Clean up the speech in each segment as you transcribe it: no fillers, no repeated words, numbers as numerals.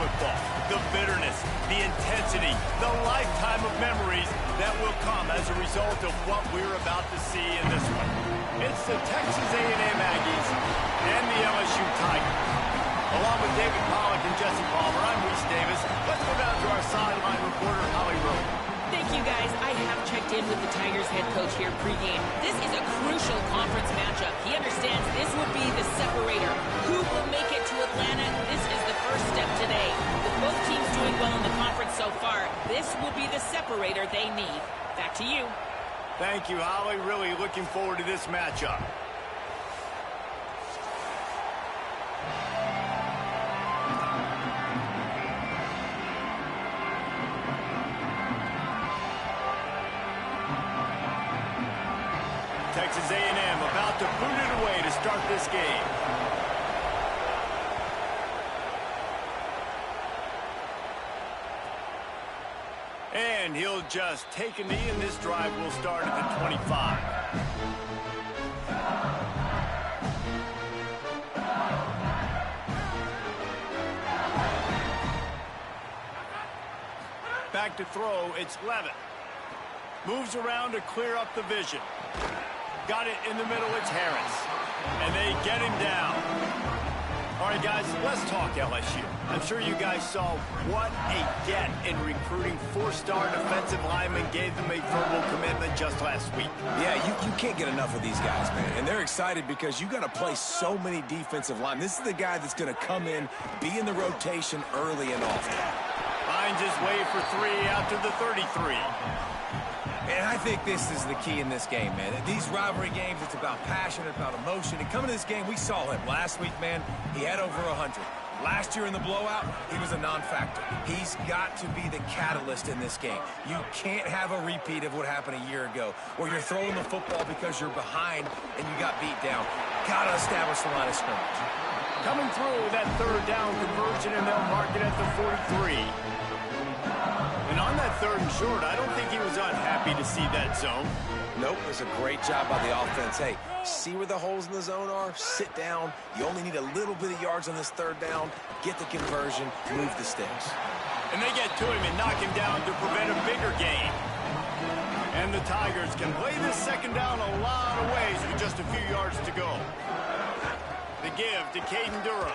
football. The bitterness, the intensity, the lifetime of memories that will come as a result of what we're about to see in this one. It's the Texas A&M Aggies and the LSU Tigers. Along with David Pollack and Jesse Palmer, I'm Reese Davis. Let's go down to our sideline reporter, Holly Rowe. Thank you, guys. I have checked in with the Tigers head coach here pregame. This is a crucial conference matchup. He understands this will be the separator. Who will make it to Atlanta? This is the first step today. With both teams doing well in the conference so far, this will be the separator they need. Back to you. Thank you, Holly. Really looking forward to this matchup. Texas A&M about to boot it away to start this game. And he'll just take a knee, and this drive will start at the 25. Back to throw, it's Levitt. Moves around to clear up the vision. Got it in the middle, it's Harris. And they get him down. All right, guys, let's talk LSU. I'm sure you guys saw what a get in recruiting four-star defensive linemen gave them a verbal commitment just last week. Yeah, you can't get enough of these guys, man. And they're excited because you got to play so many defensive linemen. This is the guy that's going to come in, be in the rotation early and often. Finds his way for three out to the 33. And I think this is the key in this game, man. These rivalry games, it's about passion, it's about emotion. And coming to this game, we saw him last week, man. He had over 100. Last year in the blowout, he was a non-factor. He's got to be the catalyst in this game. You can't have a repeat of what happened a year ago, where you're throwing the football because you're behind and you got beat down. Got to establish the line of scrimmage. Coming through that third down conversion, and they'll mark it at the 43. And on that third and short, I don't think he was unhappy to see that zone. Nope, it was a great job by the offense. Hey, see where the holes in the zone are? Sit down. You only need a little bit of yards on this third down. Get the conversion, move the sticks. And they get to him and knock him down to prevent a bigger gain. And the Tigers can play this second down a lot of ways with just a few yards to go. The give to Caden Durham.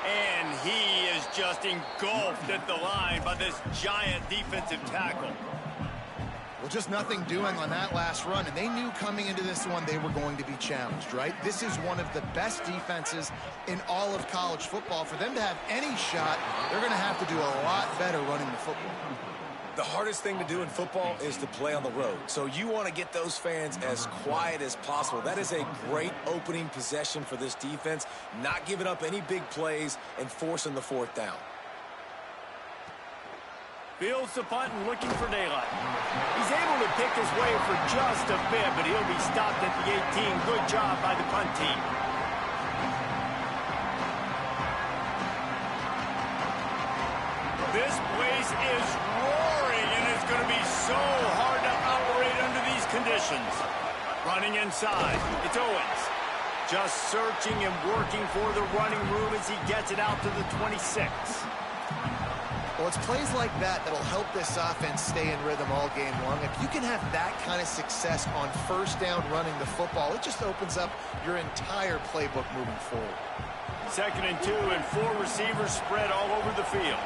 And he is just engulfed at the line by this giant defensive tackle. Well, just nothing doing on that last run, and they knew coming into this one they were going to be challenged, right? This is one of the best defenses in all of college football. For them to have any shot, they're going to have to do a lot better running the football. The hardest thing to do in football is to play on the road. So you want to get those fans as quiet as possible. That is a great opening possession for this defense, not giving up any big plays and forcing the fourth down. Fields the punt and looking for daylight. He's able to pick his way for just a bit, but he'll be stopped at the 18. Good job by the punt team. This place is roaring, and it's going to be so hard to operate under these conditions. Running inside, it's Owens. Just searching and working for the running room as he gets it out to the 26. Well, it's plays like that that'll help this offense stay in rhythm all game long. If you can have that kind of success on first down running the football, it just opens up your entire playbook moving forward. 2nd and 2, and 4 receivers spread all over the field.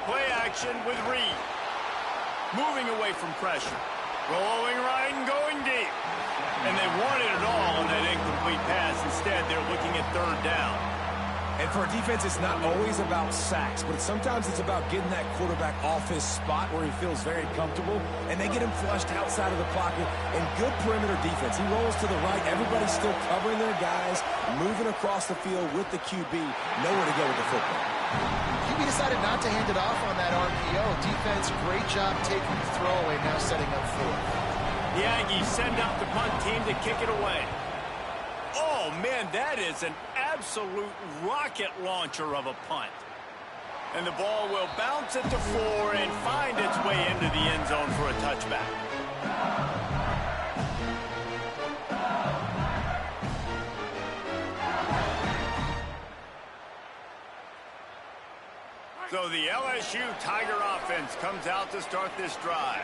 Play action with Reed. Moving away from pressure. Rolling right and going deep. And they wanted it all on that incomplete pass. Instead, they're looking at third down. And for a defense, it's not always about sacks, but sometimes it's about getting that quarterback off his spot where he feels very comfortable, and they get him flushed outside of the pocket. And good perimeter defense. He rolls to the right. Everybody's still covering their guys, moving across the field with the QB. Nowhere to go with the football. QB decided not to hand it off on that RPO. Defense, great job taking the throwaway, now setting up fourth. The Aggies send out the punt team to kick it away. Oh, man, that is an absolute rocket launcher of a punt. And the ball will bounce at the 4 and find its way into the end zone for a touchback. So the LSU Tiger offense comes out to start this drive.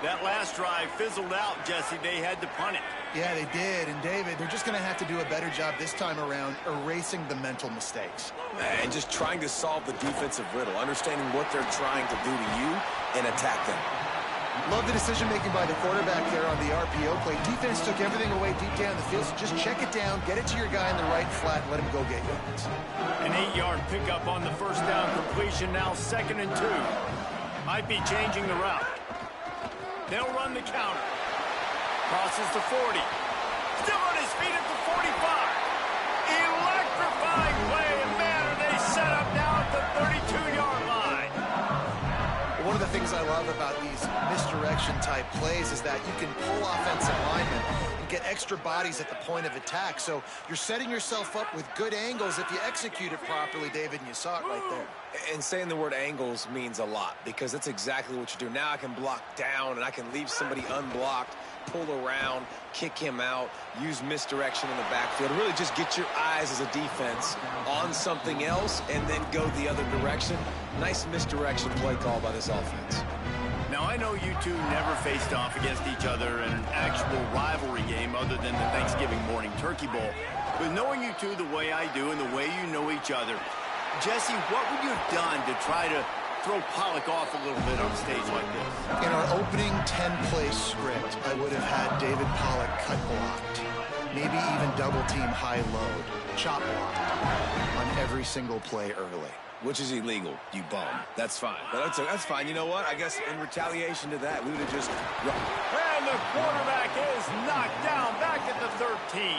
That last drive fizzled out, Jesse. They had to punt it. Yeah, they did. And, David, they're just going to have to do a better job this time around erasing the mental mistakes. And just trying to solve the defensive riddle, understanding what they're trying to do to you and attack them. Love the decision-making by the quarterback there on the RPO play. Defense took everything away deep down the field, so just check it down, get it to your guy in the right flat, and let him go get yards. An 8-yard pickup on the first down completion, now 2nd and 2. Might be changing the route. They'll run the counter. Crosses the 40. Still on his feet at the 45. Electrifying play, and man, are they set up now at the 32-yard line. One of the things I love about these misdirection-type plays is that you can pull offensive linemen and get extra bodies at the point of attack. So you're setting yourself up with good angles if you execute it properly, David, and you saw it right there. And saying the word angles means a lot because that's exactly what you do. Now I can block down and I can leave somebody unblocked, pull around, kick him out, use misdirection in the backfield. Really just get your eyes as a defense on something else and then go the other direction. Nice misdirection play call by this offense. Now, I know you two never faced off against each other in an actual rivalry game other than the Thanksgiving morning Turkey Bowl. But knowing you two the way I do and the way you know each other, Jesse, what would you have done to try to throw Pollock off a little bit on a stage like this? In our opening 10-play script, I would have had David Pollock cut blocked. Maybe even double-team high load, chop blocked on every single play early. Which is illegal, you bum. That's fine. But that's fine. You know what? I guess in retaliation to that, we would have just... And the quarterback is knocked down back at the 13.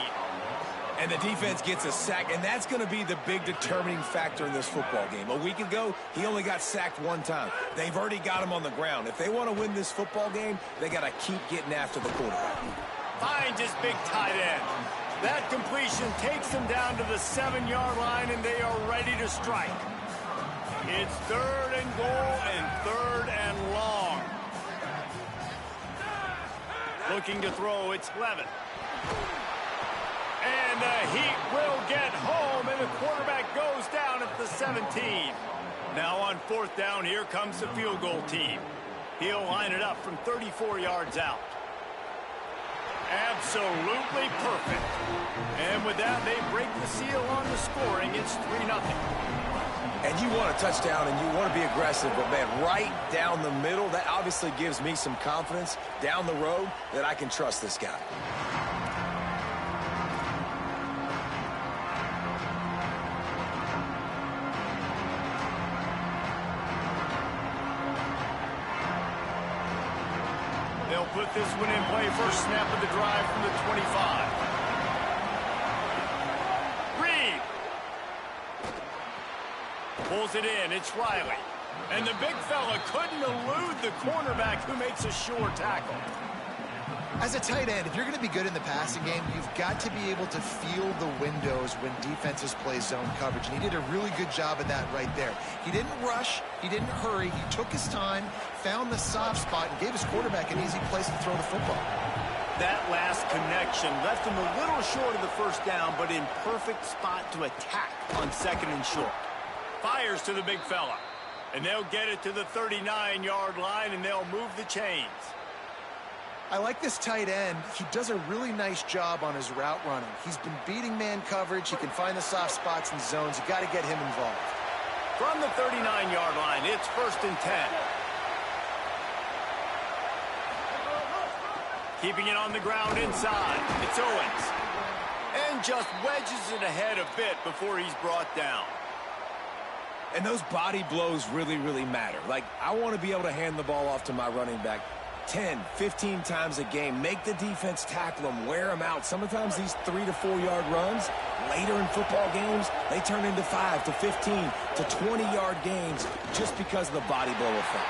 And the defense gets a sack, and that's going to be the big determining factor in this football game. A week ago, he only got sacked one time. They've already got him on the ground. If they want to win this football game, they got to keep getting after the quarterback. Finds his big tight end. That completion takes them down to the 7-yard line, and they are ready to strike. It's 3rd and goal and 3rd and long. Looking to throw, it's Levitt. And the Heat will get home, and the quarterback goes down at the 17. Now on 4th down, here comes the field goal team. He'll line it up from 34 yards out. Absolutely perfect. And with that, they break the seal on the scoring. It's 3-0. And you want a touchdown and you want to be aggressive, but, man, right down the middle, that obviously gives me some confidence down the road that I can trust this guy. They'll put this one in play. First snap of the drive from the 25. Pulls it in. It's Riley. And the big fella couldn't elude the cornerback who makes a sure tackle. As a tight end, if you're going to be good in the passing game, you've got to be able to feel the windows when defenses play zone coverage. And he did a really good job of that right there. He didn't rush. He didn't hurry. He took his time, found the soft spot, and gave his quarterback an easy place to throw the football. That last connection left him a little short of the first down, but in perfect spot to attack on 2nd and short. Fires to the big fella. And they'll get it to the 39-yard line, and they'll move the chains. I like this tight end. He does a really nice job on his route running. He's been beating man coverage. He can find the soft spots and zones. You got to get him involved. From the 39-yard line, it's 1st and 10. Keeping it on the ground inside. It's Owens. And just wedges it ahead a bit before he's brought down. And those body blows really, really matter. Like, I want to be able to hand the ball off to my running back 10, 15 times a game. Make the defense tackle them, wear them out. Sometimes these 3 to 4 yard runs, later in football games, they turn into 5 to 15 to 20-yard games just because of the body blow effect.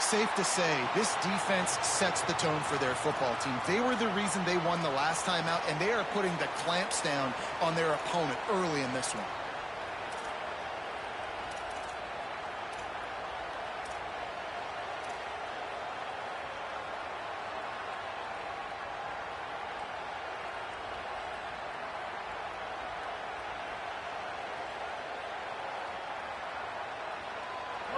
Safe to say, this defense sets the tone for their football team. They were the reason they won the last time out, and they are putting the clamps down on their opponent early in this one.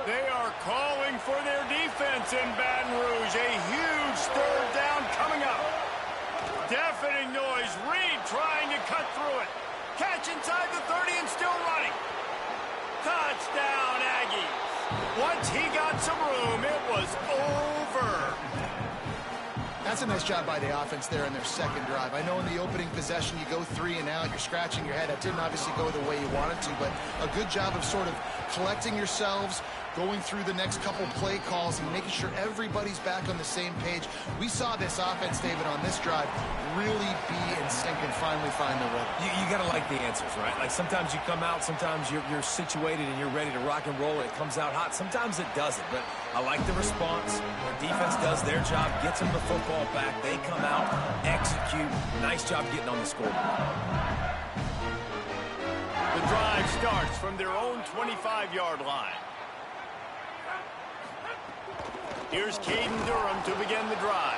They are calling for their defense in Baton Rouge. A huge third down coming up. Deafening noise. Reed trying to cut through it. Catch inside the 30 and still running. Touchdown, Aggies. Once he got some room, it was over. That's a nice job by the offense there in their second drive. I know in the opening possession you go 3 and out, you're scratching your head. That didn't obviously go the way you wanted to, but a good job of sort of collecting yourselves, going through the next couple play calls and making sure everybody's back on the same page. We saw this offense, David, on this drive really be in sync and finally find the rhythm. You got to like the answers, right? Like sometimes you come out, sometimes you're situated and you're ready to rock and roll and it comes out hot. Sometimes it doesn't, but I like the response. The defense does their job, gets them the football back. They come out, execute. Nice job getting on the scoreboard. The drive starts from their own 25-yard line. Here's Caden Durham to begin the drive.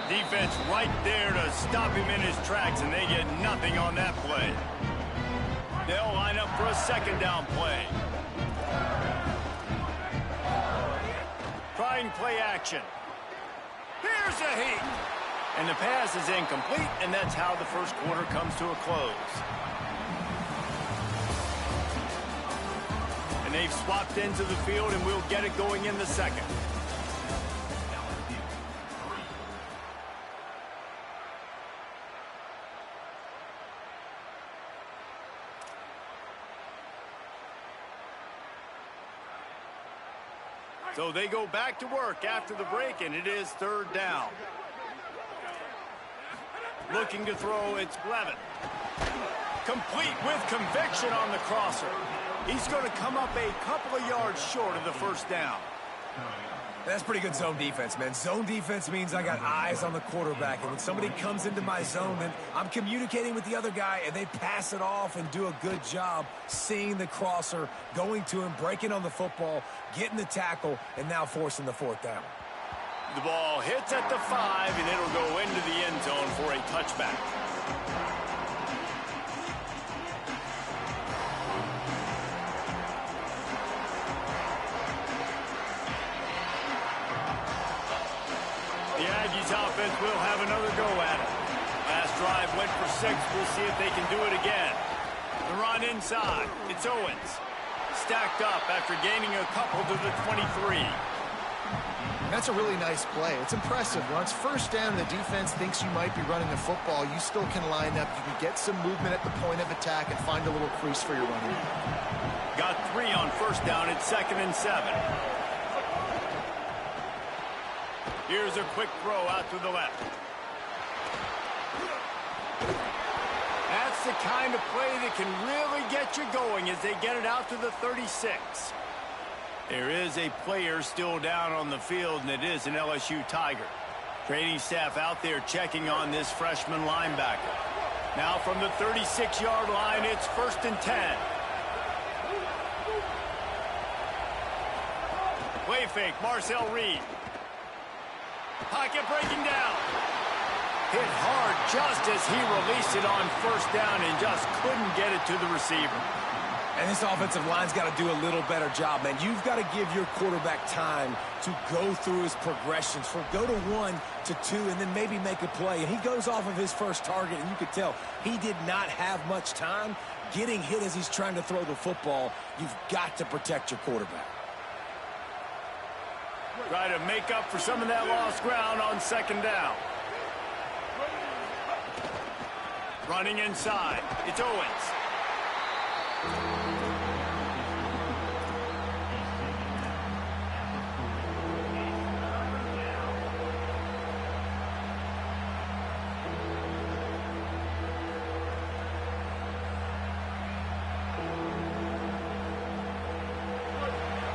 Defense right there to stop him in his tracks, and they get nothing on that play. They'll line up for a second down play. Trying play action. Here's a heat. And the pass is incomplete, and that's how the first quarter comes to a close. And they've swapped into the field, and we'll get it going in the second. So they go back to work after the break, and it is third down. Looking to throw, it's Levin. Complete with conviction on the crosser. He's going to come up a couple of yards short of the first down. That's pretty good zone defense, man. Zone defense means I got eyes on the quarterback, and when somebody comes into my zone, then I'm communicating with the other guy, and they pass it off and do a good job seeing the crosser, going to him, breaking on the football, getting the tackle, and now forcing the fourth down. The ball hits at the 5, and it'll go into the end zone for a touchback. The Aggies offense will have another go at it. Last drive went for 6. We'll see if they can do it again. The run inside. It's Owens. Stacked up after gaining a couple to the 23. That's a really nice play. It's impressive. Once first down and the defense thinks you might be running the football, you still can line up. You can get some movement at the point of attack and find a little crease for your running. Got 3 on first down. It's 2nd and 7. Here's a quick throw out to the left. That's the kind of play that can really get you going as they get it out to the 36. There is a player still down on the field, and it is an LSU Tiger. Training staff out there checking on this freshman linebacker. Now from the 36-yard line, it's 1st and 10. Play fake, Marcel Reed. Pocket breaking down. Hit hard just as he released it on first down and just couldn't get it to the receiver. And this offensive line's got to do a little better job, man. You've got to give your quarterback time to go through his progressions. For go to 1 to 2 and then maybe make a play. And he goes off of his first target, and you could tell he did not have much time getting hit as he's trying to throw the football. You've got to protect your quarterback. Try to make up for some of that lost ground on second down. Running inside. It's Owens.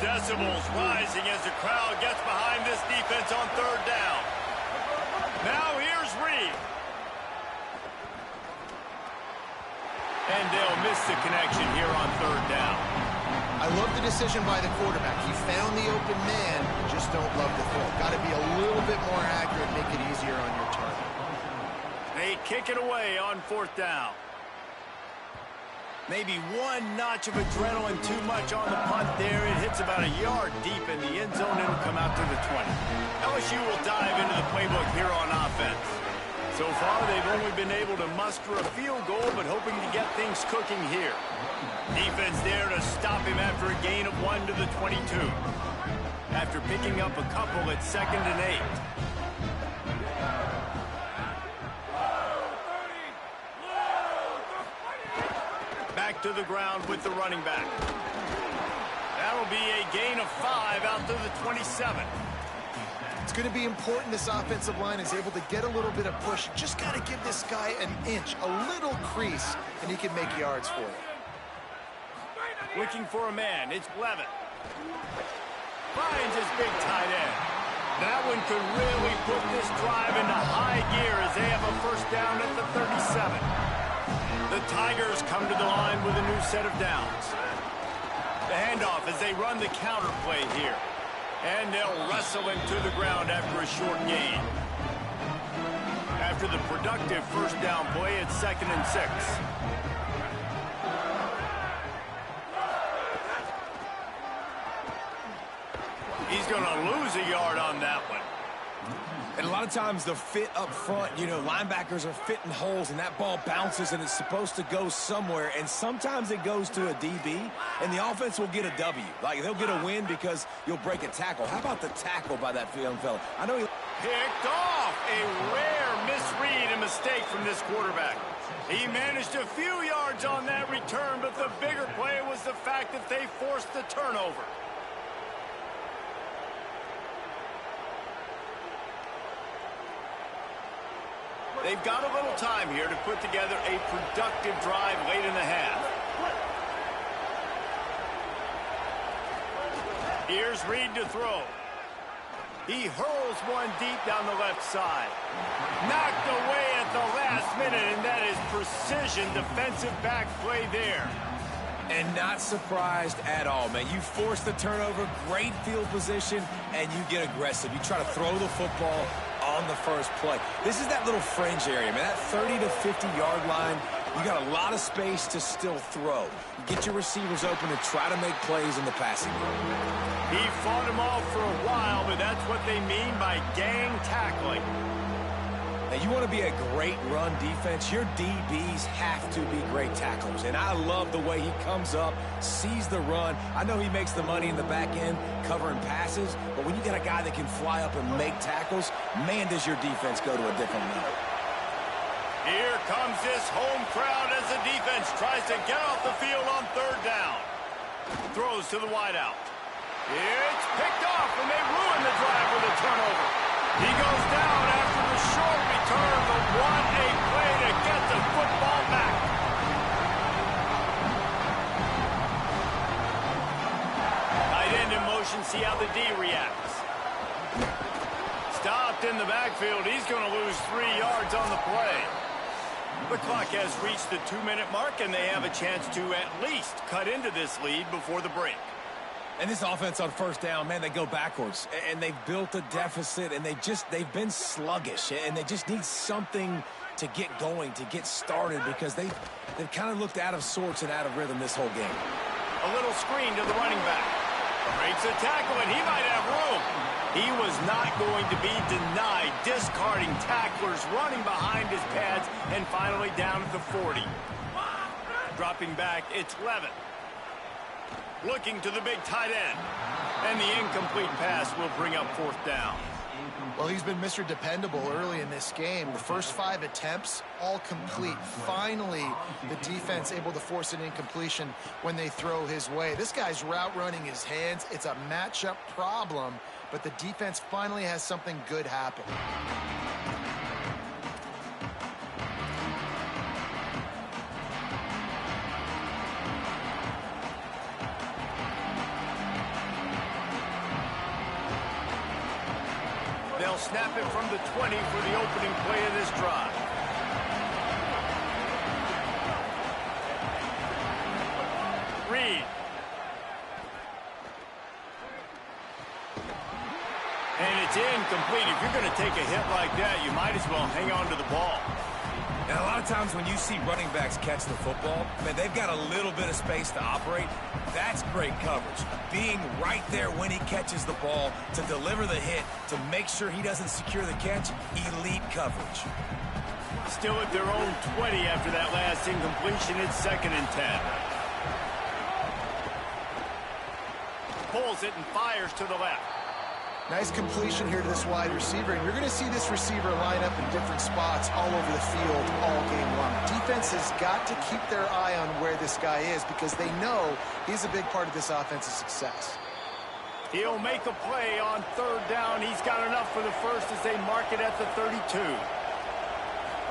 Decibels rising as the crowd gets behind this defense on third down. Now here's Reed. And they'll miss the connection here on third down. I love the decision by the quarterback. He found the open man, just don't love the throw. Got to be a little bit more accurate, make it easier on your target. They kick it away on 4th down. Maybe one notch of adrenaline too much on the punt there. It hits about a yard deep in the end zone. It'll come out to the 20. LSU will dive into the playbook here on offense. So far, they've only been able to muster a field goal, but hoping to get things cooking here. Defense there to stop him after a gain of 1 to the 22. After picking up a couple at 2nd and 8. Back to the ground with the running back. That'll be a gain of 5 out to the 27. It's going to be important this offensive line is able to get a little bit of push. Just got to give this guy an inch, a little crease, and he can make yards for you. Looking for a man. It's Levitt. Finds his big tight end. That one could really put this drive into high gear as they have a first down at the 37. The Tigers come to the line with a new set of downs. The handoff as they run the counter play here. And they'll wrestle him to the ground after a short gain. After the productive first down play, it's 2nd and 6. He's going to lose a yard on that one. And a lot of times the fit up front, you know, linebackers are fitting holes and that ball bounces and it's supposed to go somewhere. And sometimes it goes to a DB and the offense will get a W. Like they'll get a win because you'll break a tackle. How about the tackle by that young fella? I know he picked off. A rare misread and mistake from this quarterback. He managed a few yards on that return, but the bigger play was the fact that they forced the turnover. They've got a little time here to put together a productive drive late in the half. Here's Reed to throw. He hurls one deep down the left side. Knocked away at the last minute, and that is precision defensive back play there. And not surprised at all, man. You force the turnover, great field position, and you get aggressive. You try to throw the football on the first play. This is that little fringe area, man. That 30 to 50-yard line, you got a lot of space to still throw. You get your receivers open and try to make plays in the passing game. He fought him off for a while, but that's what they mean by gang tackling. Now, you want to be a great run defense, your DBs have to be great tacklers. And I love the way he comes up, sees the run. I know he makes the money in the back end covering passes, but when you got a guy that can fly up and make tackles, man, does your defense go to a different level. Here comes this home crowd as the defense tries to get off the field on 3rd down. Throws to the wideout. It's picked off, and they ruin the drive with a turnover. He goes down after the short return, but what a play to get the football back. Tight end in motion, see how the D reacts. Stopped in the backfield. He's going to lose 3 yards on the play. The clock has reached the 2-minute mark, and they have a chance to at least cut into this lead before the break. And this offense on 1st down, man, they go backwards. And they've built a deficit, and they've been sluggish. And they just need something to get going, to get started, because they've kind of looked out of sorts and out of rhythm this whole game. A little screen to the running back. Breaks a tackle, and he might have room. He was not going to be denied, discarding tacklers, running behind his pads, and finally down at the 40. Dropping back, it's Levitt. Looking to the big tight end. And the incomplete pass will bring up 4th down. Well, he's been Mr. Dependable early in this game. The first 5 attempts, all complete. Finally, the defense able to force an incompletion when they throw his way. This guy's route running his hands. It's a matchup problem, but the defense finally has something good happen. They'll snap it from the 20 for the opening play of this drive. Reed. And it's incomplete. If you're going to take a hit like that, you might as well hang on to the ball. And a lot of times when you see running backs catch the football, man, they've got a little bit of space to operate. That's great coverage. Being right there when he catches the ball to deliver the hit, to make sure he doesn't secure the catch, elite coverage. Still at their own 20 after that last incompletion. It's 2nd and 10. Pulls it and fires to the left. Nice completion here to this wide receiver, and you're going to see this receiver line up in different spots all over the field all game long. Defense has got to keep their eye on where this guy is because they know he's a big part of this offense's success. He'll make a play on 3rd down. He's got enough for the first as they mark it at the 32.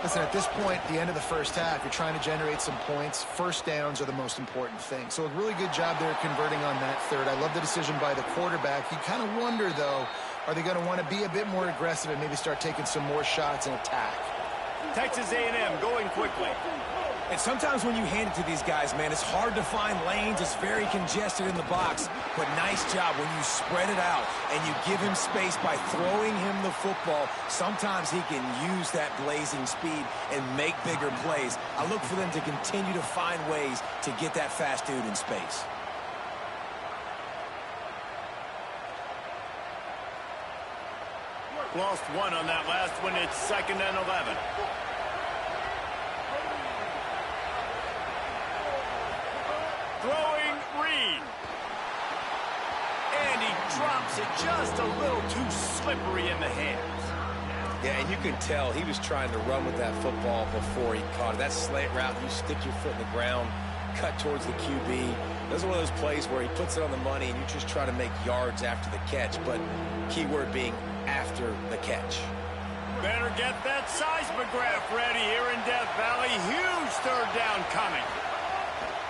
Listen, at this point, the end of the first half, you're trying to generate some points. First downs are the most important thing. So a really good job there converting on that 3rd. I love the decision by the quarterback. You kind of wonder, though, are they going to want to be a bit more aggressive and maybe start taking some more shots and attack? Texas A&M going quickly. And sometimes when you hand it to these guys, man, it's hard to find lanes. It's very congested in the box. But nice job when you spread it out and you give him space by throwing him the football. Sometimes he can use that blazing speed and make bigger plays. I look for them to continue to find ways to get that fast dude in space. Lost one on that last one. It's 2nd and 11. Throwing Reed. And he drops it just a little too slippery in the hands. Yeah, and you can tell he was trying to run with that football before he caught it. That slant route, you stick your foot in the ground, cut towards the QB. Those are one of those plays where he puts it on the money and you just try to make yards after the catch, but key word being after the catch. Better get that seismograph ready here in Death Valley. Huge 3rd down coming.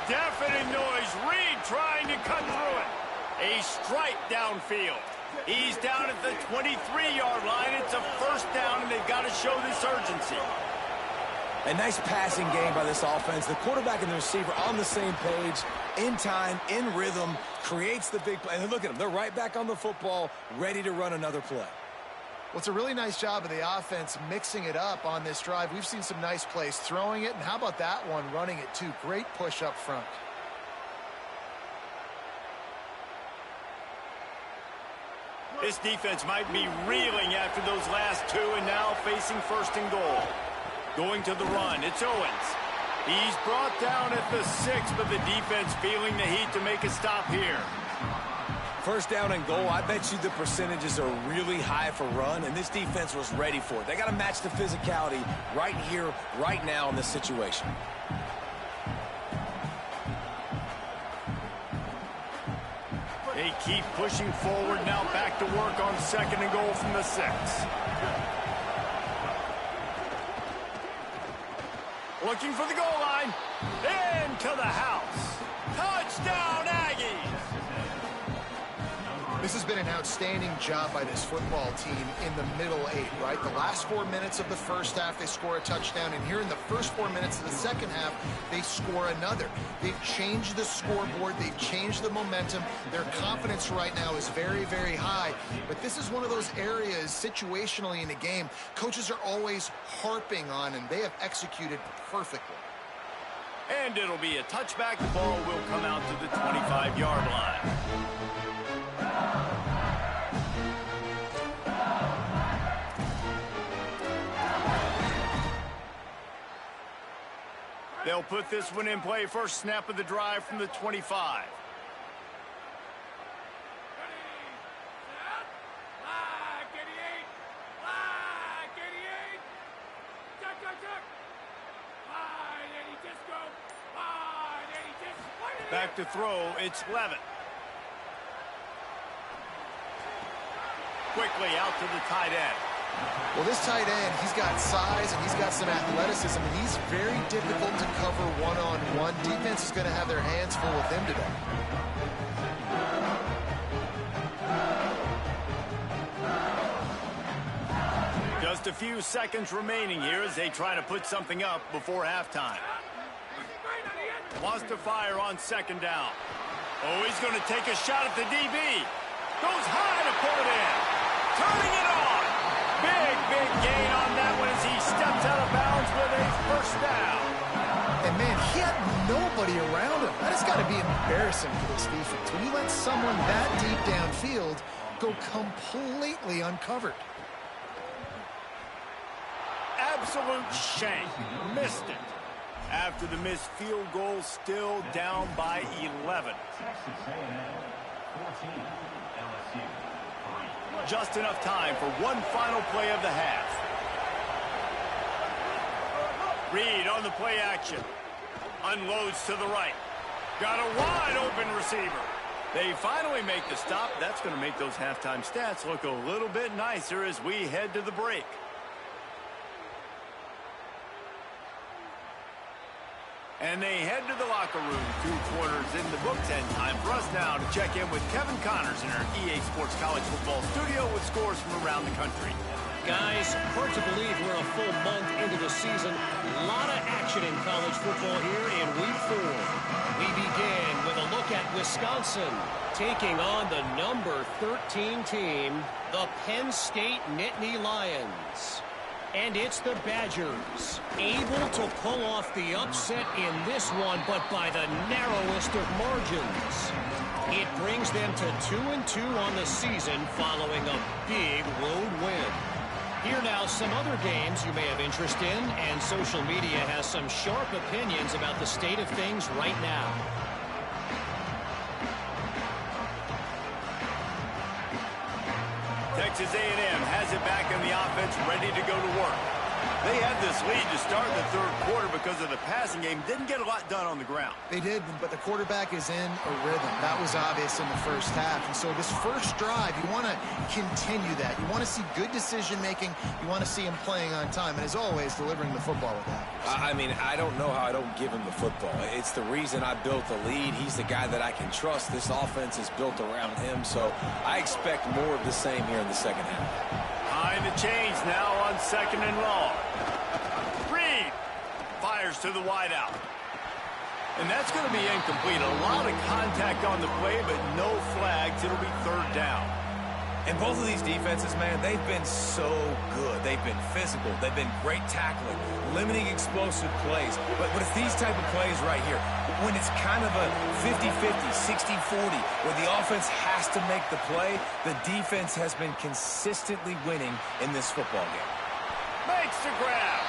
Deafening noise. Reed trying to cut through it. A strike downfield. He's down at the 23-yard line. It's a 1st down, and they've got to show this urgency. A nice passing game by this offense. The quarterback and the receiver on the same page, in time, in rhythm, creates the big play. And look at them. They're right back on the football, ready to run another play. Well, it's a really nice job of the offense mixing it up on this drive. We've seen some nice plays throwing it, and how about that one running it too? Great push up front. This defense might be reeling after those last 2 and now facing 1st and goal. Going to the run, it's Owens. He's brought down at the 6, but the defense feeling the heat to make a stop here. 1st down and goal, I bet you the percentages are really high for run, and this defense was ready for it. They got to match the physicality right here, right now in this situation. They keep pushing forward, now back to work on 2nd and goal from the 6. Looking for the goal line. Into the house. Touchdown, Aggies! This has been an outstanding job by this football team in the middle 8, right? The last 4 minutes of the first half, they score a touchdown, and here in the first 4 minutes of the second half, they score another. They've changed the scoreboard. They've changed the momentum. Their confidence right now is very, very high, but this is one of those areas situationally in a game coaches are always harping on, and they have executed perfectly. And it'll be a touchback. The ball will come out to the 25-yard line. They'll put this one in play. First snap of the drive from the 25. Back to throw, it's Levitt. Quickly out to the tight end. Well, this tight end, he's got size and he's got some athleticism, and he's very difficult to cover one-on-one. Defense is going to have their hands full with him today. Just a few seconds remaining here as they try to put something up before halftime. Wants to fire on 2nd down. Oh, he's going to take a shot at the DB. Goes high to pull it in. Turning it on. Big gain on that one as he steps out of bounds with a first down. And, man, he had nobody around him. That has got to be embarrassing for this defense. When you let someone that deep downfield go completely uncovered. Absolute shank. Missed it. After the missed field goal, still down by 11. Just enough time for one final play of the half. Reed on the play action. Unloads to the right. Got a wide open receiver. They finally make the stop. That's going to make those halftime stats look a little bit nicer as we head to the break. And they head to the locker room. 2 quarters in the books, and time for us now to check in with Kevin Connors in our EA Sports College Football studio with scores from around the country. Guys, hard to believe we're a full month into the season. A lot of action in college football here in Week 4. We begin with a look at Wisconsin taking on the number 13 team, the Penn State Nittany Lions. And it's the Badgers, able to pull off the upset in this one, but by the narrowest of margins. It brings them to 2-2 on the season following a big road win. Here now, some other games you may have interest in, and social media has some sharp opinions about the state of things right now. Texas A&M has it back in the offense, ready to go to work. They had this lead to start the third quarter because of the passing game. Didn't get a lot done on the ground. They did, but the quarterback is in a rhythm. That was obvious in the first half. And so this first drive, you want to continue that. You want to see good decision-making. You want to see him playing on time. And as always, delivering the football with that. I mean, I don't know how I don't give him the football. It's the reason I built the lead. He's the guy that I can trust. This offense is built around him. So I expect more of the same here in the second half. Behind the chains now on 2nd and long. Reed fires to the wideout. And that's going to be incomplete. A lot of contact on the play, but no flags. It'll be 3rd down. And both of these defenses, man, they've been so good. They've been physical. They've been great tackling, limiting explosive plays. But it's these type of plays right here, when it's kind of a 50-50, 60-40, where the offense has to make the play, the defense has been consistently winning in this football game. Makes the grab.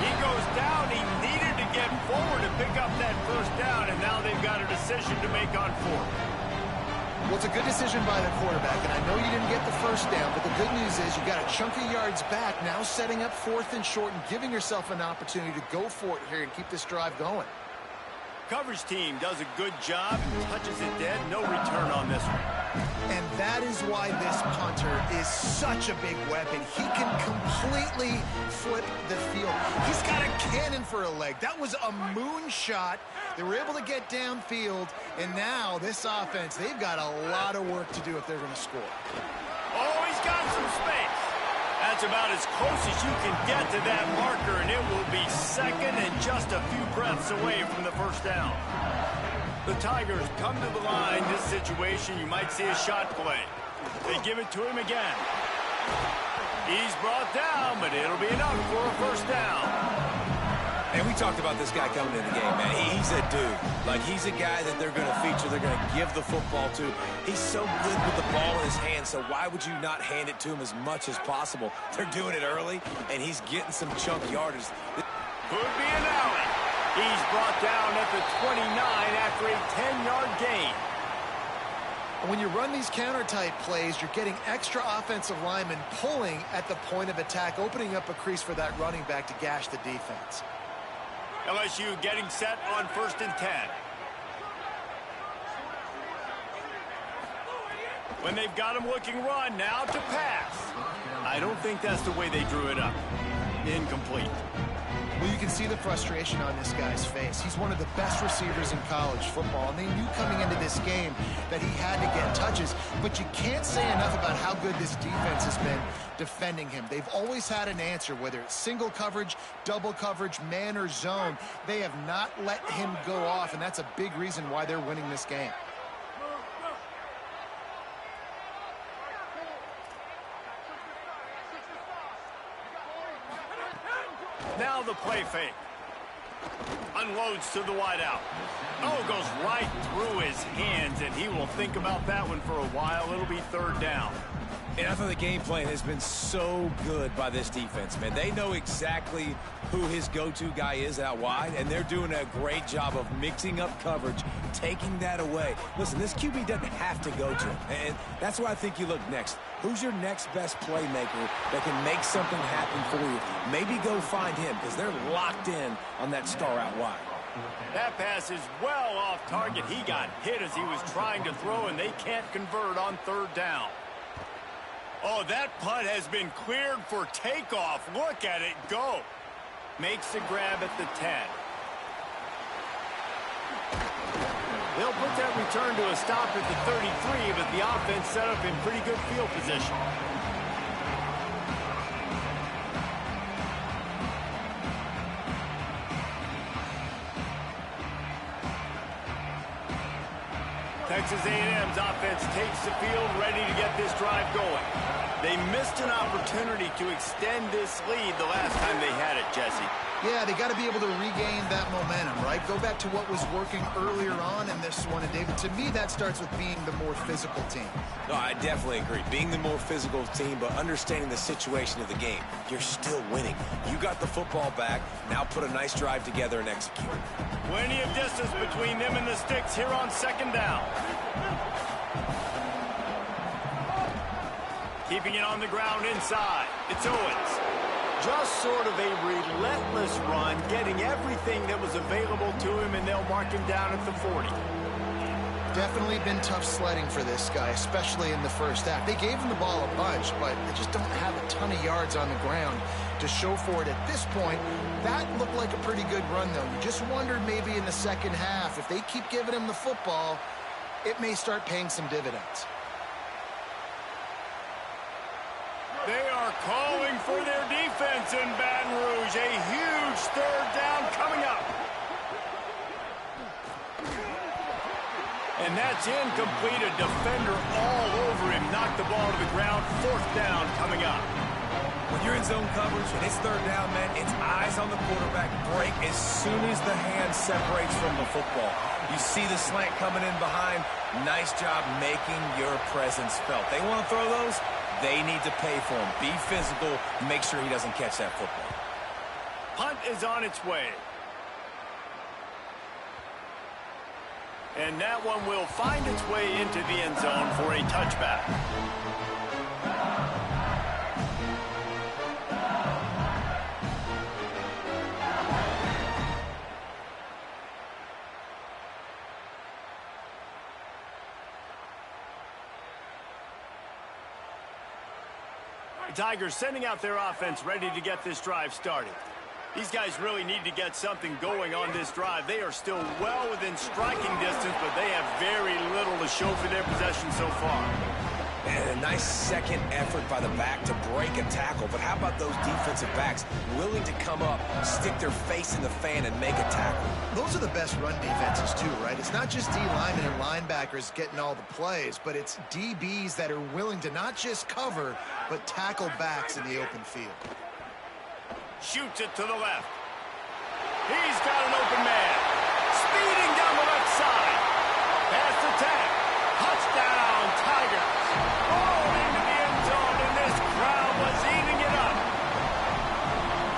He goes down. He needed to get forward to pick up that 1st down, and now they've got a decision to make on 4th. Well, it's a good decision by the quarterback, and I know you didn't get the 1st down, but the good news is you got a chunk of yards back, now setting up 4th and short and giving yourself an opportunity to go for it here and keep this drive going. Coverage team does a good job, touches it dead, no return on this one. And that is why this punter is such a big weapon. He can completely flip the field. He's got a cannon for a leg. That was a moonshot. They were able to get downfield, and now this offense, they've got a lot of work to do if they're going to score. Oh, he's got some space. That's about as close as you can get to that marker, and it will be 2nd and just a few breaths away from the 1st down. The Tigers come to the line. This situation, you might see a shot play. They give it to him again. He's brought down, but it'll be enough for a 1st down. And we talked about this guy coming in the game, man. He's a dude. Like, he's a guy that they're going to feature, they're going to give the football to. He's so good with the ball in his hand, so why would you not hand it to him as much as possible? They're doing it early, and he's getting some chunk yardage. Could be an alley. He's brought down at the 29 after a 10-yard gain. When you run these counter-type plays, you're getting extra offensive linemen pulling at the point of attack, opening up a crease for that running back to gash the defense. LSU getting set on 1st and 10. When they've got him looking run, now to pass. I don't think that's the way they drew it up. Incomplete. Well, you can see the frustration on this guy's face. He's one of the best receivers in college football, and they knew coming into this game that he had to get touches, but you can't say enough about how good this defense has been defending him. They've always had an answer, whether it's single coverage, double coverage, man or zone. They have not let him go off, and that's a big reason why they're winning this game. Now the play fake. Unloads to the wideout. Oh, goes right through his hands, and he will think about that one for a while. It'll be third down. And I thought the game plan has been so good by this defense, man. They know exactly who his go-to guy is out wide, and they're doing a great job of mixing up coverage, taking that away. Listen, this QB doesn't have to go to him, and that's why I think you look next. Who's your next best playmaker that can make something happen for you? Maybe go find him, because they're locked in on that star out wide. That pass is well off target. He got hit as he was trying to throw, and they can't convert on third down. Oh, that punt has been cleared for takeoff. Look at it go. Makes the grab at the 10. They'll put that return to a stop at the 33, but the offense set up in pretty good field position. Texas A&M's offense takes the field, ready to get this drive going. They missed an opportunity to extend this lead the last time they had it, Jesse. Yeah, they got to be able to regain that momentum, right? Go back to what was working earlier on in this one. And, David, to me, that starts with being the more physical team. No, I definitely agree. Being the more physical team, but understanding the situation of the game. You're still winning. You got the football back. Now put a nice drive together and execute. Plenty of distance between them and the sticks here on second down. Keeping it on the ground inside. It's Owens. Just sort of a relentless run, getting everything that was available to him, and they'll mark him down at the 40. Definitely been tough sledding for this guy, especially in the first half. They gave him the ball a bunch, but they just don't have a ton of yards on the ground to show for it at this point. That looked like a pretty good run, though. You just wondered maybe in the second half, if they keep giving him the football, it may start paying some dividends. They are calling for their defense in Baton Rouge. A huge third down coming up. And that's incomplete. A defender all over him. Knocked the ball to the ground. Fourth down coming up. When you're in zone coverage and it's third down, man, it's eyes on the quarterback. Break as soon as the hand separates from the football. You see the slant coming in behind. Nice job making your presence felt. They want to throw those. They need to pay for him. Be physical. Make sure he doesn't catch that football. Punt is on its way. And that one will find its way into the end zone for a touchback. The Tigers sending out their offense ready to get this drive started. These guys really need to get something going on this drive. They are still well within striking distance, but they have very little to show for their possession so far. And a nice second effort by the back to break a tackle. But how about those defensive backs willing to come up, stick their face in the fan, and make a tackle? Those are the best run defenses, too, right? It's not just D linemen and linebackers getting all the plays, but it's DBs that are willing to not just cover, but tackle backs in the open field. Shoots it to the left. He's got an open man. Speeding down the left side. Past the 10. Touchdown, Tigers. Oh, into the end zone, and this crowd was eating it up.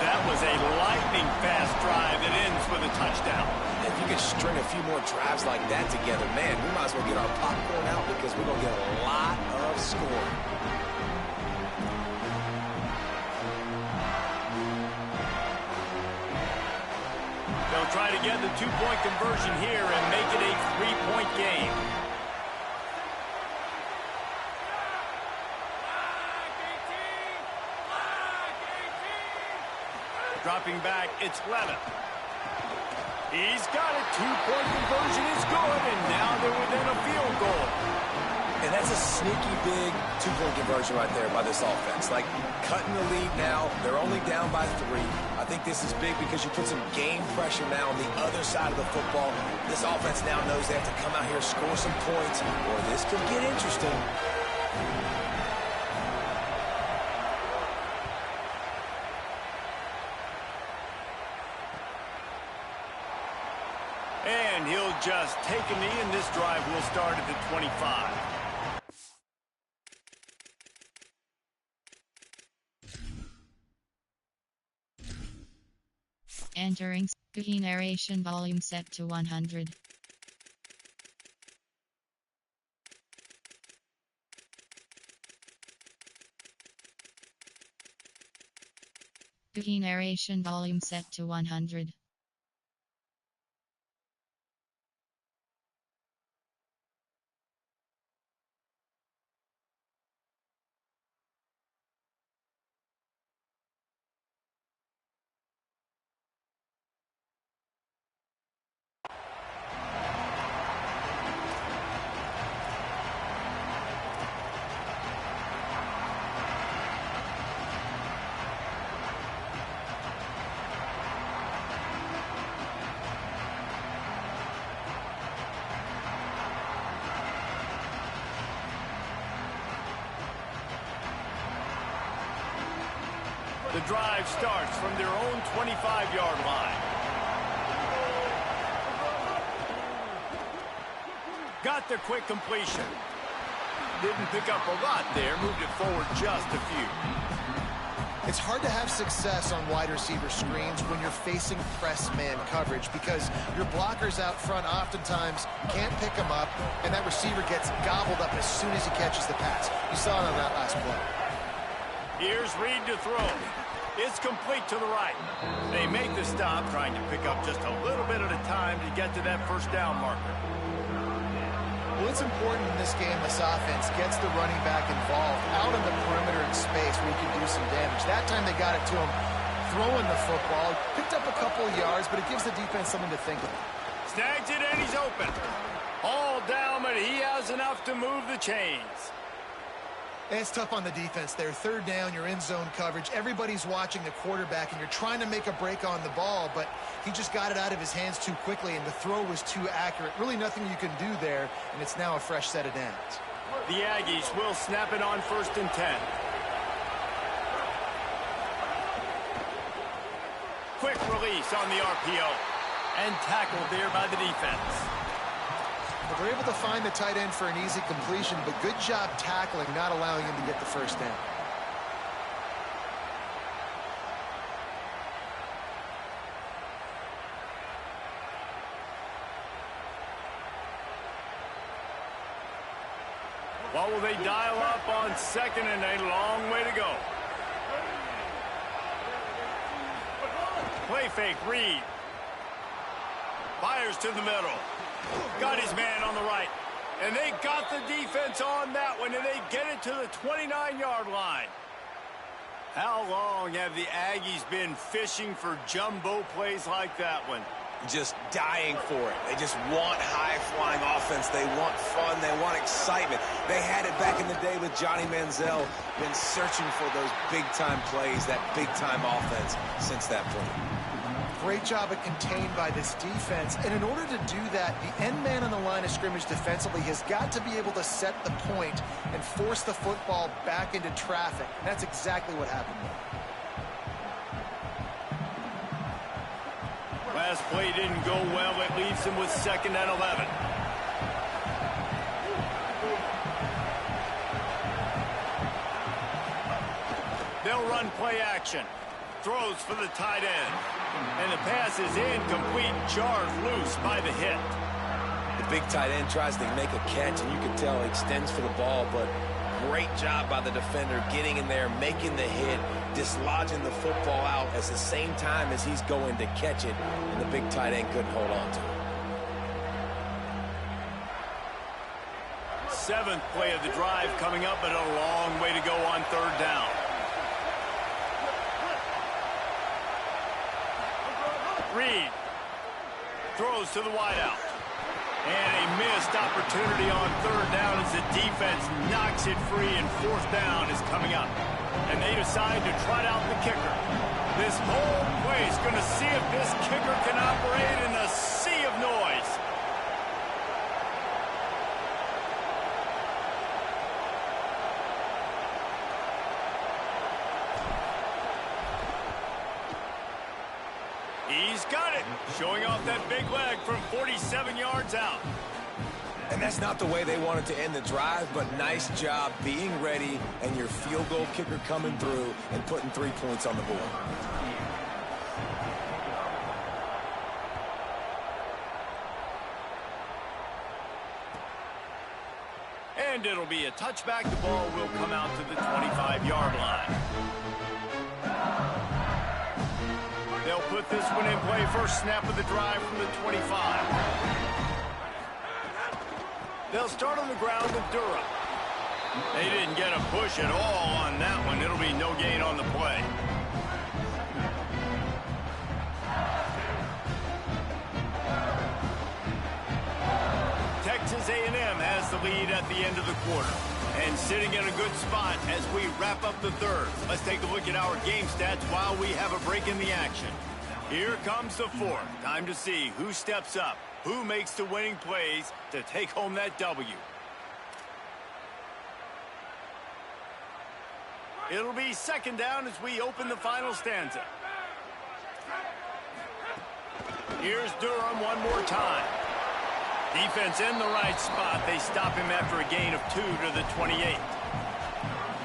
That was a lightning-fast drive that ends with a touchdown. If you could string a few more drives like that together, man, we might as well get our popcorn out because we're going to get a lot of scoring. They'll try to get the two-point conversion here and make it a three-point game. Dropping back, it's Levitt. He's got it. Two-point conversion is good, and now they're within a field goal. And that's a sneaky big two-point conversion right there by this offense. Like, cutting the lead now. They're only down by 3. I think this is big because you put some game pressure now on the other side of the football. This offense now knows they have to come out here, score some points, or this could get interesting. just take a knee, and this drive will start at the 25. Entering narration volume set to 100. Narration volume set to 100. The drive starts from their own 25-yard line. Got the quick completion. Didn't pick up a lot there, moved it forward just a few. It's hard to have success on wide receiver screens when you're facing press man coverage because your blockers out front oftentimes can't pick them up, and that receiver gets gobbled up as soon as he catches the pass. You saw it on that last play. Here's Reed to throw. It's complete to the right. They make the stop, trying to pick up just a little bit at a time to get to that first down marker. Well, it's important in this game this offense gets the running back involved out on the perimeter in space where he can do some damage. That time they got it to him throwing the football. Picked up a couple of yards, but it gives the defense something to think about. Snags it, and he's open. All down, but he has enough to move the chains. And it's tough on the defense there. Third down, you're in zone coverage. Everybody's watching the quarterback, and you're trying to make a break on the ball, but he just got it out of his hands too quickly, and the throw was too accurate. Really nothing you can do there, and it's now a fresh set of downs. The Aggies will snap it on 1st and 10. Quick release on the RPO, and tackled there by the defense. But they're able to find the tight end for an easy completion, but good job tackling, not allowing him to get the first down. What will they dial up on 2nd and a long way to go? Play fake, Reed. Fires to the middle. Got his man on the right. And they got the defense on that one, and they get it to the 29-yard line. How long have the Aggies been fishing for jumbo plays like that one? Just dying for it. They just want high-flying offense. They want fun. They want excitement. They had it back in the day with Johnny Manziel. Been searching for those big-time plays, that big-time offense since that point. Great job at contained by this defense. And in order to do that, the end man on the line of scrimmage defensively has got to be able to set the point and force the football back into traffic. And that's exactly what happened there. Last play didn't go well. It leaves him with 2nd and 11. They'll run play action. Throws for the tight end. And the pass is incomplete. Jarred loose by the hit. The big tight end tries to make a catch, and you can tell he extends for the ball, but great job by the defender getting in there, making the hit, dislodging the football out at the same time as he's going to catch it, and the big tight end couldn't hold on to it. 7th play of the drive coming up, but a long way to go on 3rd down. Reed throws to the wideout. And a missed opportunity on 3rd down as the defense knocks it free, and 4th down is coming up. And they decide to trot out the kicker. This whole play is going to see if this kicker can operate in a sea of noise. He's He's got it. Showing off that big leg from 47 yards out. And that's not the way they wanted to end the drive, but nice job being ready and your field goal kicker coming through and putting 3 points on the board. And it'll be a touchback. The ball will come out to the 25-yard line. They'll put this one in play. First snap of the drive from the 25. They'll start on the ground with Durham. They didn't get a push at all on that one. It'll be no gain on the play. Texas A&M has the lead at the end of the quarter. And sitting in a good spot as we wrap up the third. Let's take a look at our game stats while we have a break in the action. Here comes the fourth. Time to see who steps up, who makes the winning plays to take home that W. It'll be second down as we open the final stanza. Here's Durham one more time. Defense in the right spot. They stop him after a gain of 2 to the 28.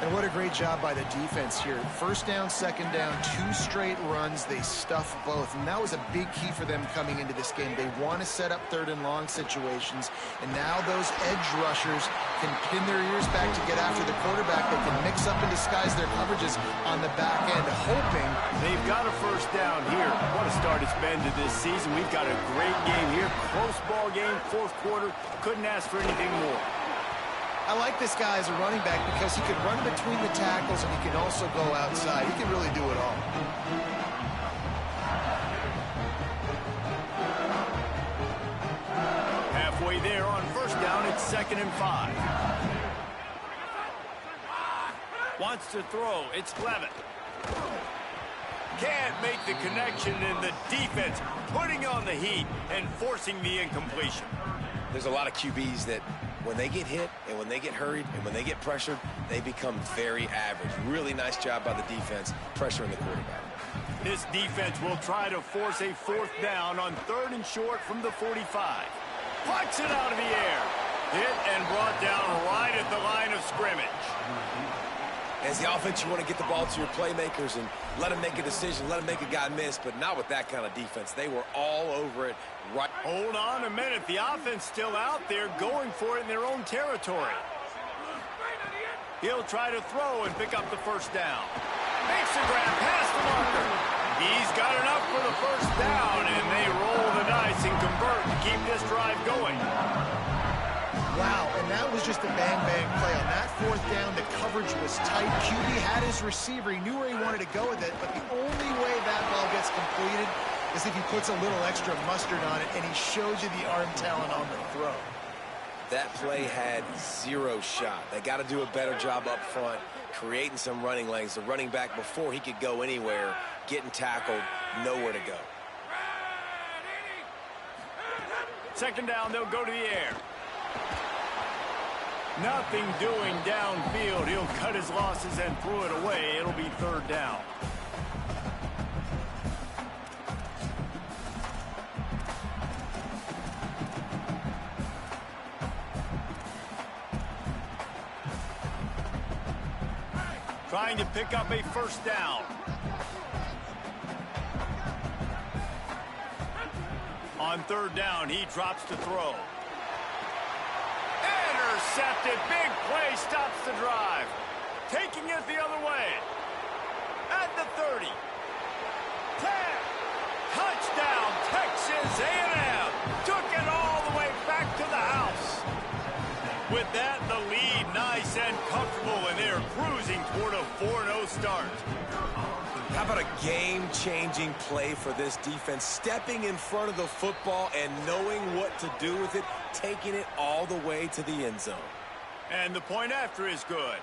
And what a great job by the defense here. First down, second down, 2 straight runs. They stuff both. And that was a big key for them coming into this game. They want to set up third and long situations. And now those edge rushers can pin their ears back to get after the quarterback. They can mix up and disguise their coverages on the back end, hoping. They've got a first down here. What a start it's been to this season. We've got a great game here. Close ball game, fourth quarter. Couldn't ask for anything more. I like this guy as a running back because he can run between the tackles and he can also go outside. He can really do it all. Halfway there on first down, it's 2nd and 5. Wants to throw, it's Levitt. Can't make the connection, and the defense putting on the heat and forcing the incompletion. There's a lot of QBs that when they get hit and when they get hurried and when they get pressured, they become very average. Really nice job by the defense pressuring the quarterback. This defense will try to force a fourth down on 3rd and short from the 45. Plucks it out of the air. Hit and brought down right at the line of scrimmage. As the offense, you want to get the ball to your playmakers and let them make a decision, let them make a guy miss, but not with that kind of defense. They were all over it. Right. Hold on a minute. The offense still out there going for it in their own territory. He'll try to throw and pick up the first down. Makes the grab past the marker. He's got enough for the first down, and they roll the dice and convert to keep this drive going. Wow, and that was just a bang-bang play. On that fourth down, the coverage was tight. QB had his receiver. He knew where he wanted to go with it, but the only way that ball gets completed is if he puts a little extra mustard on it, and he shows you the arm talent on the throw. That play had 0 shot. They got to do a better job up front, creating some running lanes. The running back, before he could go anywhere, getting tackled, nowhere to go. Second down, they'll go to the air. Nothing doing downfield. He'll cut his losses and throw it away. It'll be 3rd down. Trying to pick up a first down. On 3rd down, he drops to throw. Intercepted. Big play stops the drive. Taking it the other way. At the 30. 10. Touchdown, Texas A&M. Took it all the way back to the house. With that, the lead nice and comfortable, and they're cruising toward a 4-0 start. How about a game-changing play for this defense? Stepping in front of the football and knowing what to do with it, taking it all the way to the end zone. And the point after is good.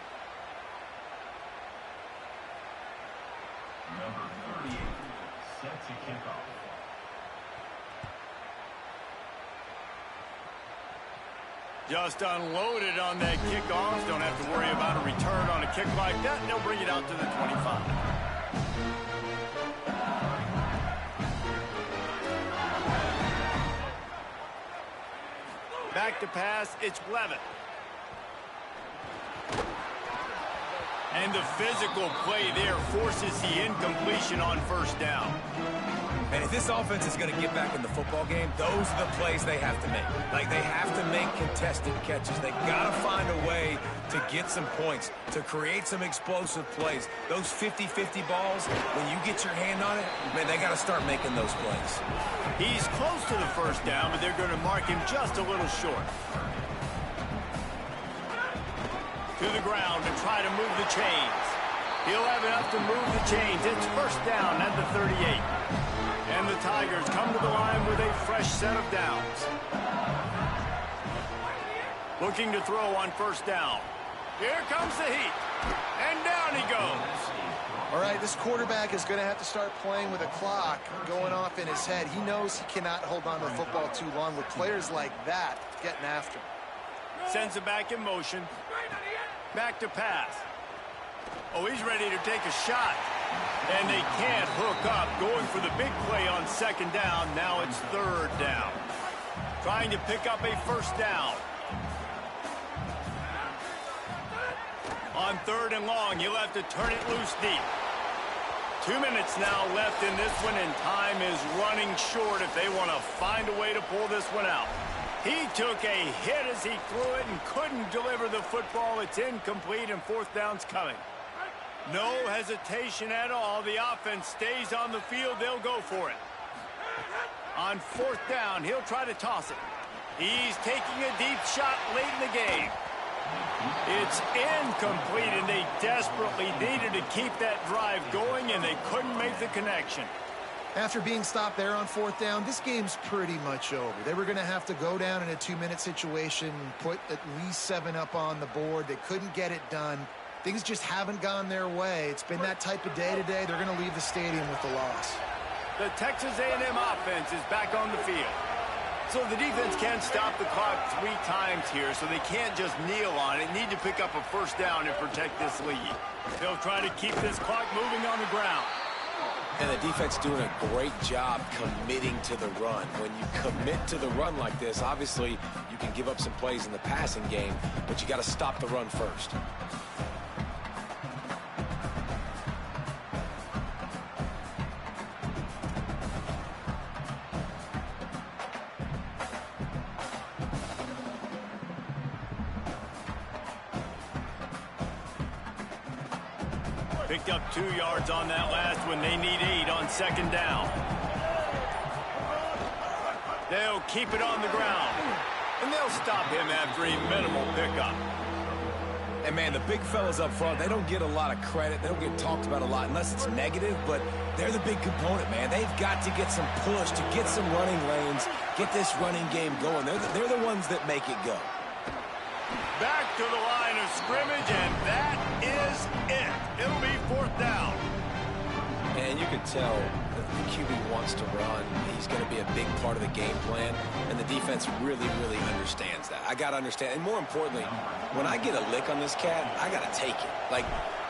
Number 38, set to kick off. Just unloaded on that kickoff. Don't have to worry about a return on a kick like that. And they'll bring it out to the 25. Back to pass, it's Levitt. And the physical play there forces the incompletion on first down. And if this offense is going to get back in the football game, those are the plays they have to make. Like, they have to make contested catches. They got to find a way to get some points, to create some explosive plays. Those 50-50 balls, when you get your hand on it, man, they got to start making those plays. He's close to the first down, but they're going to mark him just a little short. To the ground to try to move the chains. He'll have enough to move the chains. It's first down at the 38. And the Tigers come to the line with a fresh set of downs. Looking to throw on first down. Here comes the heat. And down he goes. All right, this quarterback is going to have to start playing with a clock going off in his head. He knows he cannot hold on to the football too long with players like that getting after him. Sends it back in motion. Back to pass. Oh, he's ready to take a shot. And they can't hook up. Going for the big play on second down. Now it's third down. Trying to pick up a first down. On third and long, you'll have to turn it loose deep. 2 minutes now left in this one, and time is running short if they want to find a way to pull this one out. He took a hit as he threw it and couldn't deliver the football. It's incomplete, and fourth down's coming. No hesitation at all. The offense stays on the field. They'll go for it. On fourth down, he'll try to toss it. He's taking a deep shot late in the game. It's incomplete, and they desperately needed to keep that drive going, and they couldn't make the connection. After being stopped there on fourth down, this game's pretty much over. They were going to have to go down in a 2-minute situation, put at least 7 up on the board. They couldn't get it done. Things just haven't gone their way. It's been that type of day today. They're going to leave the stadium with the loss. The Texas A&M offense is back on the field. So the defense can't stop the clock 3 times here, so they can't just kneel on it. Need to pick up a first down and protect this lead. They'll try to keep this clock moving on the ground. And the defense doing a great job committing to the run. When you commit to the run like this, obviously you can give up some plays in the passing game, but you got to stop the run first. Picked up 2 yards on that last one. They need 8 on second down. They'll keep it on the ground. And they'll stop him after a minimal pickup. And, man, the big fellas up front, they don't get a lot of credit. They don't get talked about a lot unless it's negative, but they're the big component, man. They've got to get some push, to get some running lanes, get this running game going. They're the ones that make it go. Back to the line of scrimmage, and that is it. It'll be fourth down. And you can tell the QB wants to run. He's going to be a big part of the game plan, and the defense really, really understands that. I got to understand, and more importantly, when I get a lick on this cat, I got to take it. Like,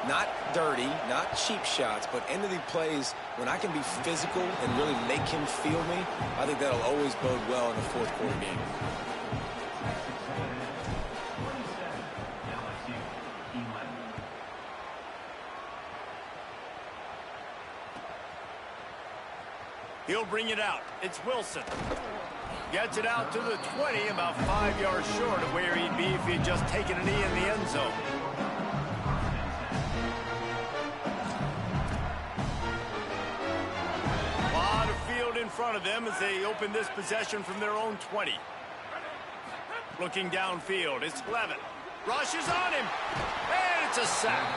not dirty, not cheap shots, but end of the plays, when I can be physical and really make him feel me, I think that'll always bode well in the fourth quarter game. He'll bring it out. It's Wilson. Gets it out to the 20, about 5 yards short of where he'd be if he'd just taken a knee in the end zone. A lot of field in front of them as they open this possession from their own 20. Looking downfield, it's Levitt. Rushes on him, and it's a sack.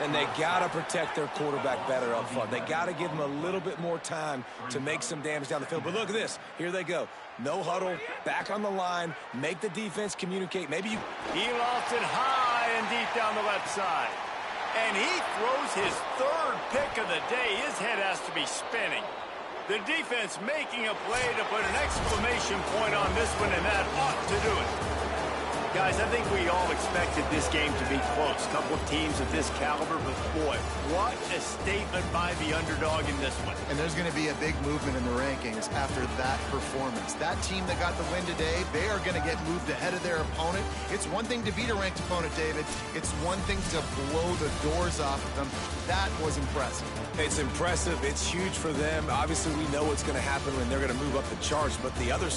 And they got to protect their quarterback better up front. They got to give him a little bit more time to make some damage down the field. But look at this. Here they go. No huddle, back on the line, make the defense communicate. Maybe you... He lost it high and deep down the left side. And he throws his 3rd pick of the day. His head has to be spinning. The defense making a play to put an exclamation point on this one, and that ought to do it. Guys, I think we all expected this game to be close. A couple of teams of this caliber, but boy, what a statement by the underdog in this one. And there's going to be a big movement in the rankings after that performance. That team that got the win today, they are going to get moved ahead of their opponent. It's one thing to beat a ranked opponent, David. It's one thing to blow the doors off of them. That was impressive. It's impressive. It's huge for them. Obviously, we know what's going to happen when they're going to move up the charts, but the other